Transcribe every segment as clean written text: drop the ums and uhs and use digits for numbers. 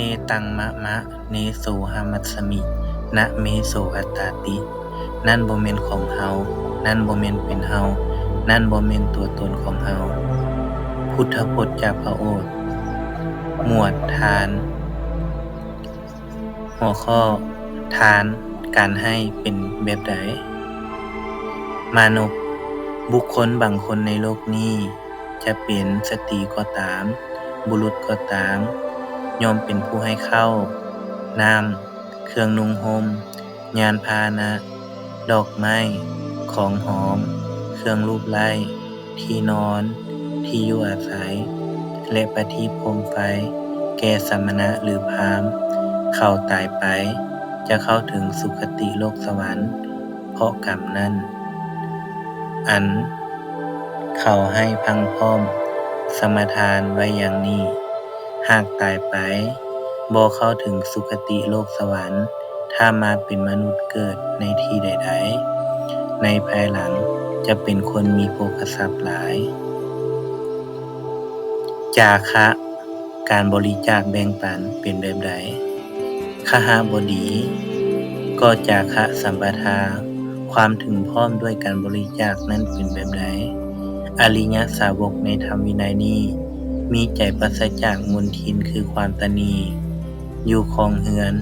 เนตังมะมะเนโสหามัสสมินะเมโสอัตตาติ นั่นบ่แม่นของเฮา นั่นบ่แม่นเป็นเฮา นั่นบ่แม่นตัวตนของเฮา พุทธพจน์จากพระโอษฐ์ หมวดทาน หัวข้อ ทาน การให้เป็นแบบใด มานพ บุคคลบางคนในโลกนี้ จะเป็นสตรีก็ตาม บุรุษก็ตาม ย่อมเป็นผู้ให้ข้าว น้ำ เครื่องนุ่งห่ม ยานพาหนะ ดอกไม้ ของหอม เครื่องลูบไล้ ที่นอน ที่อยู่อาศัย และประทีปโคมไฟ แก่สมณะหรือพราหมณ์ เขาตายไป จะเข้าถึงสุคติโลกสวรรค์ เพราะกรรมนั้น อัน เขาให้พรั่งพร้อม สมทานไว้อย่างนี้ หากตายไป บ่เข้าถึงสุคติโลกสวรรค์ ถ้ามาเป็นมนุษย์เกิดในที่ใดๆ ในภายหลังจะเป็นคนมีโภคทรัพย์หลาย จาคะ การบริจาคแบ่งปันเป็นแบบใด คหบดี ก็จาคะสัมปทา ความถึงพร้อมด้วยการบริจาคนั้นเป็นแบบใด อริยสาวกในธรรมวินัยนี้ มีใจปราศจากมลทินคือความตณี อยู่ครองเรือน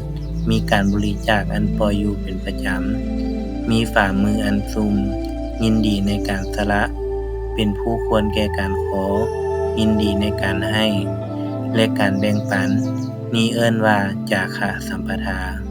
มีการบริจาคอันปล่อยอยู่เป็นประจำ มีฝ่ามืออันซุ่ม ยินดีในการสละ เป็นผู้ควรแก่การขอ ยินดีในการให้ และการแบ่งปัน นี้เอิ้นว่าจาคะสัมปทา